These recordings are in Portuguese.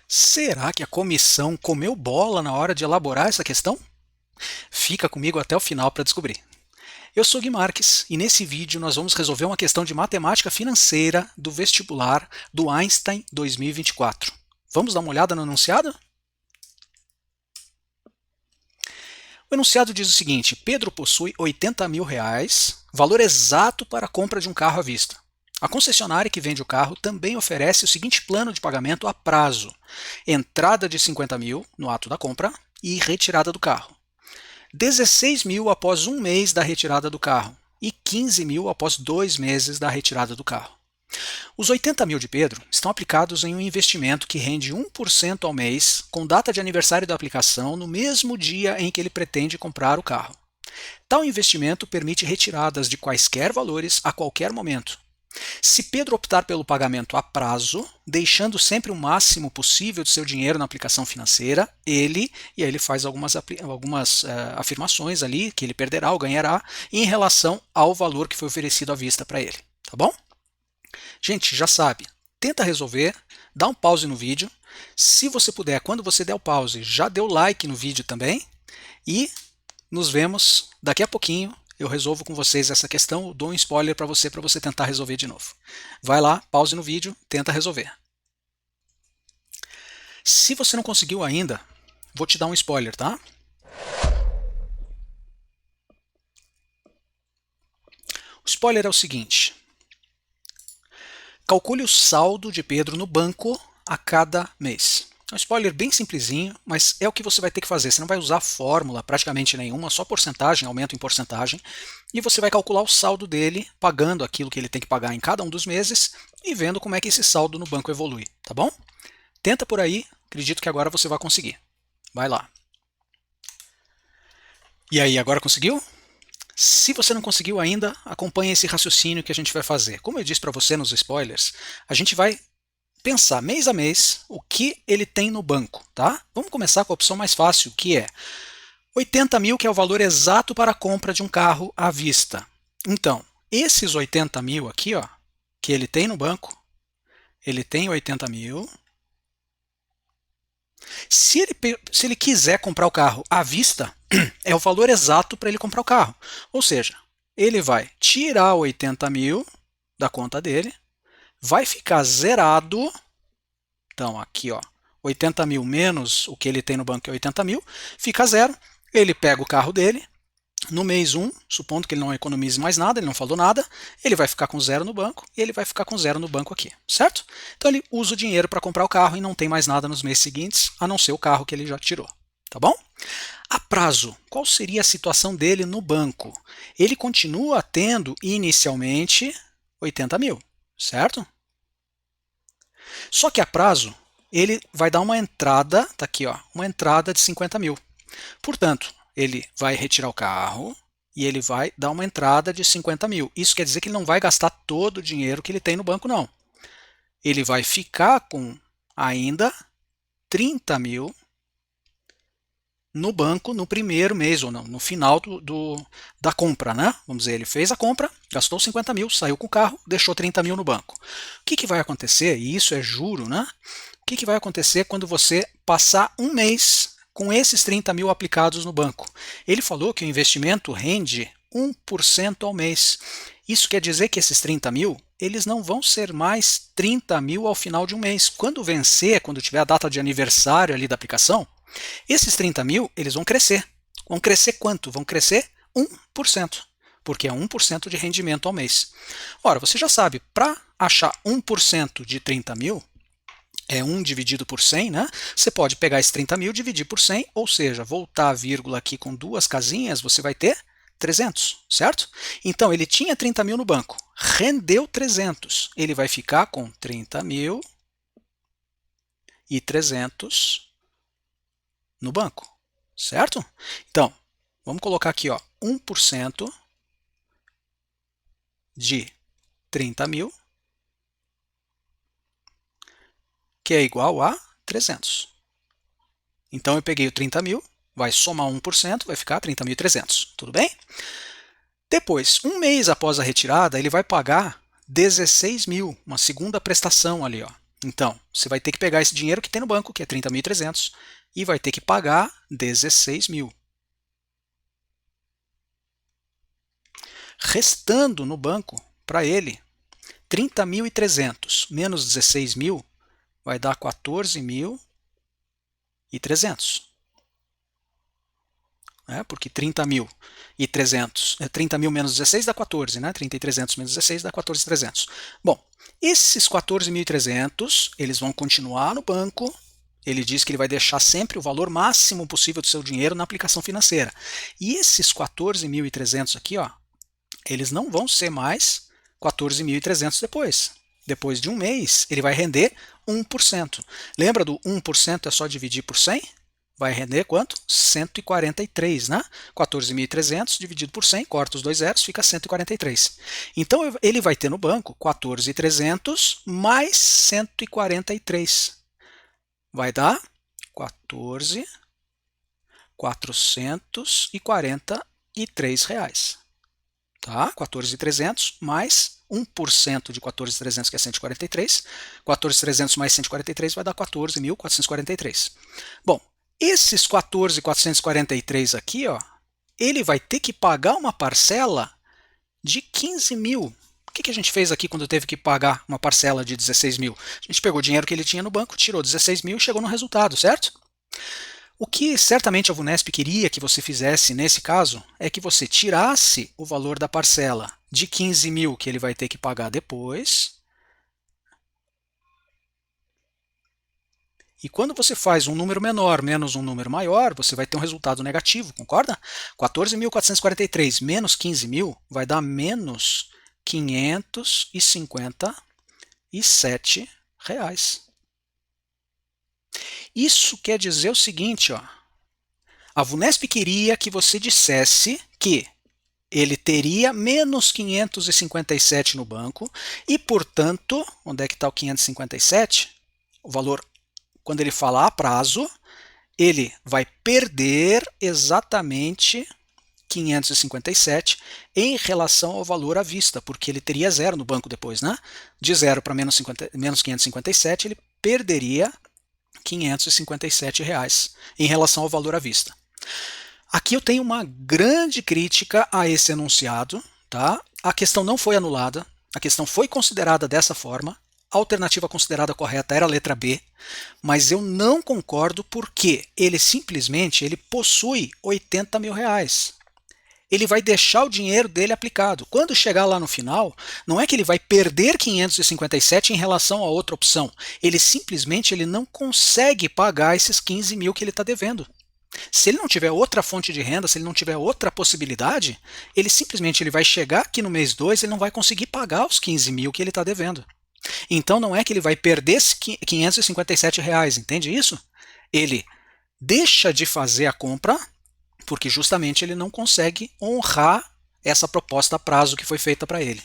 Será que a comissão comeu bola na hora de elaborar essa questão? Fica comigo até o final para descobrir. Eu sou Gui Marques e nesse vídeo nós vamos resolver uma questão de matemática financeira do vestibular do Einstein 2024. Vamos dar uma olhada no enunciado? O enunciado diz o seguinte: Pedro possui R$ 80.000, valor exato para a compra de um carro à vista. A concessionária que vende o carro também oferece o seguinte plano de pagamento a prazo: entrada de 50 mil no ato da compra e retirada do carro. 16 mil após um mês da retirada do carro e 15 mil após 2 meses da retirada do carro. Os 80 mil de Pedro estão aplicados em um investimento que rende 1% ao mês, com data de aniversário da aplicação no mesmo dia em que ele pretende comprar o carro. Tal investimento permite retiradas de quaisquer valores a qualquer momento. Se Pedro optar pelo pagamento a prazo, deixando sempre o máximo possível de seu dinheiro na aplicação financeira, e aí ele faz algumas afirmações ali que ele perderá ou ganhará em relação ao valor que foi oferecido à vista para ele, tá bom? Gente, já sabe, tenta resolver, dá um pause no vídeo. Se você puder, quando você der o pause, já dê o like no vídeo também. E nos vemos daqui a pouquinho. Eu resolvo com vocês essa questão, dou um spoiler para você tentar resolver de novo. Vai lá, pause no vídeo, tenta resolver. Se você não conseguiu ainda, vou te dar um spoiler, tá? O spoiler é o seguinte: calcule o saldo de Pedro no banco a cada mês. É um spoiler bem simplesinho, mas é o que você vai ter que fazer. Você não vai usar fórmula praticamente nenhuma, só porcentagem, aumento em porcentagem, e você vai calcular o saldo dele, pagando aquilo que ele tem que pagar em cada um dos meses e vendo como é que esse saldo no banco evolui, tá bom? Tenta por aí, acredito que agora você vai conseguir. Vai lá. E aí, agora conseguiu? Se você não conseguiu ainda, acompanhe esse raciocínio que a gente vai fazer. Como eu disse para você nos spoilers, a gente vai pensar mês a mês o que ele tem no banco, tá? Vamos começar com a opção mais fácil, que é 80 mil, que é o valor exato para a compra de um carro à vista. Então, esses 80 mil aqui, ó, que ele tem no banco, ele tem 80 mil. Se ele quiser comprar o carro à vista, é o valor exato para ele comprar o carro. Ou seja, ele vai tirar 80 mil da conta dele, vai ficar zerado. Então, aqui, ó, 80 mil menos o que ele tem no banco é 80 mil, fica zero. Ele pega o carro dele, no mês 1, supondo que ele não economize mais nada, ele não falou nada, ele vai ficar com zero no banco e ele vai ficar com zero no banco aqui, certo? Então ele usa o dinheiro para comprar o carro e não tem mais nada nos meses seguintes, a não ser o carro que ele já tirou, tá bom? A prazo, qual seria a situação dele no banco? Ele continua tendo inicialmente 80 mil, certo? Só que a prazo, ele vai dar uma entrada, tá aqui, ó, uma entrada de 50 mil. Portanto, ele vai retirar o carro e ele vai dar uma entrada de 50 mil. Isso quer dizer que ele não vai gastar todo o dinheiro que ele tem no banco, não. Ele vai ficar com ainda 30 mil no banco no primeiro mês, ou não, no final da compra, né? Vamos dizer, ele fez a compra, gastou 50 mil, saiu com o carro, deixou 30 mil no banco. O que vai acontecer? E isso é juro, né? O que vai acontecer quando você passar um mês com esses 30 mil aplicados no banco? Ele falou que o investimento rende 1% ao mês. Isso quer dizer que esses 30 mil, eles não vão ser mais 30 mil ao final de um mês. Quando vencer, quando tiver a data de aniversário ali da aplicação, esses 30 mil, eles vão crescer. Vão crescer quanto? Vão crescer 1%, porque é 1% de rendimento ao mês. Ora, você já sabe, para achar 1% de 30 mil, é 1 dividido por 100, né? Você pode pegar esse 30 mil e dividir por 100, ou seja, voltar a vírgula aqui com duas casinhas, você vai ter 300, certo? Então, ele tinha 30 mil no banco, rendeu 300. Ele vai ficar com 30 mil e 300 no banco, certo? Então, vamos colocar aqui, ó, 1% de 30 mil, que é igual a 300. Então, eu peguei o 30 mil, vai somar 1%, vai ficar 30.300, tudo bem? Depois, um mês após a retirada, ele vai pagar 16 mil, uma segunda prestação ali, ó, Então, você vai ter que pegar esse dinheiro que tem no banco, que é 30.300, e vai ter que pagar 16 mil. Restando no banco, para ele, 30.300 menos 16 mil vai dar 14.300. Porque 30.300, 30 mil menos 16 dá 14, né? 30.300 menos 16 dá 14.300. Bom, esses 14.300, eles vão continuar no banco. Ele diz que ele vai deixar sempre o valor máximo possível do seu dinheiro na aplicação financeira. E esses 14.300 aqui, ó, eles não vão ser mais 14.300 depois. Depois de um mês, ele vai render 1%. Lembra do 1% é só dividir por 100? Vai render quanto? 143, né? 14.300 dividido por 100, corta os dois zeros, fica 143. Então, ele vai ter no banco 14.300 mais 143. Vai dar 14.443 reais. Tá? 14.300 mais 1% de 14.300, que é 143. 14.300 mais 143 vai dar 14.443. Bom, esses 14.443 aqui, ó, ele vai ter que pagar uma parcela de 15 mil. O que a gente fez aqui quando teve que pagar uma parcela de 16 mil? A gente pegou o dinheiro que ele tinha no banco, tirou 16 mil e chegou no resultado, certo? O que certamente a VUNESP queria que você fizesse nesse caso é que você tirasse o valor da parcela de 15 mil que ele vai ter que pagar depois. E quando você faz um número menor menos um número maior, você vai ter um resultado negativo, concorda? 14.443 menos 15 mil vai dar menos 557 reais. Isso quer dizer o seguinte, ó, a VUNESP queria que você dissesse que ele teria menos 557 no banco e, portanto, onde é que está o 557? O valor, quando ele falar a prazo, ele vai perder exatamente 557 em relação ao valor à vista, porque ele teria zero no banco depois, né? De 0 para menos 557, ele perderia 557 reais em relação ao valor à vista. Aqui eu tenho uma grande crítica a esse enunciado, tá? A questão não foi anulada, a questão foi considerada dessa forma, a alternativa considerada correta era a letra B, mas eu não concordo porque ele simplesmente possui 80 mil reais. Ele vai deixar o dinheiro dele aplicado. Quando chegar lá no final, não é que ele vai perder 557 em relação a outra opção. Ele simplesmente não consegue pagar esses 15 mil que ele está devendo. Se ele não tiver outra fonte de renda, se ele não tiver outra possibilidade, ele simplesmente vai chegar aqui no mês 2 e ele não vai conseguir pagar os 15 mil que ele está devendo. Então não é que ele vai perder 557 reais, entende isso? Ele deixa de fazer a compra porque justamente ele não consegue honrar essa proposta a prazo que foi feita para ele.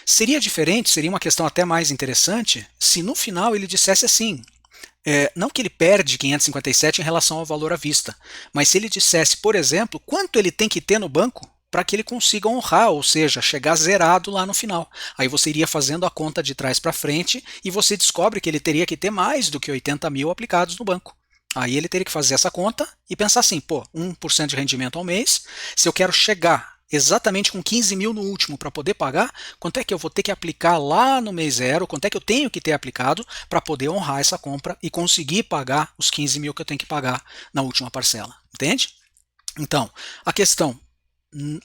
Seria diferente, seria uma questão até mais interessante, se no final ele dissesse assim, não que ele perde 557 em relação ao valor à vista, mas se ele dissesse, por exemplo, quanto ele tem que ter no banco para que ele consiga honrar, ou seja, chegar zerado lá no final. Aí você iria fazendo a conta de trás para frente e você descobre que ele teria que ter mais do que 80 mil aplicados no banco. Aí ele teria que fazer essa conta e pensar assim, 1% de rendimento ao mês, se eu quero chegar exatamente com 15 mil no último para poder pagar, quanto é que eu vou ter que aplicar lá no mês zero, quanto é que eu tenho que ter aplicado para poder honrar essa compra e conseguir pagar os 15 mil que eu tenho que pagar na última parcela, entende? Então, a questão,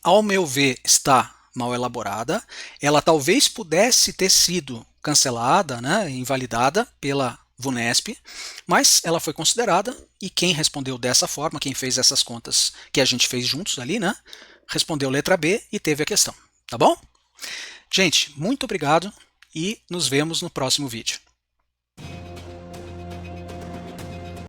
ao meu ver, está mal elaborada, ela talvez pudesse ter sido cancelada, né, invalidada pela VUNESP, mas ela foi considerada e quem respondeu dessa forma, quem fez essas contas que a gente fez juntos ali, né, respondeu letra B e teve a questão, tá bom? Gente, muito obrigado e nos vemos no próximo vídeo.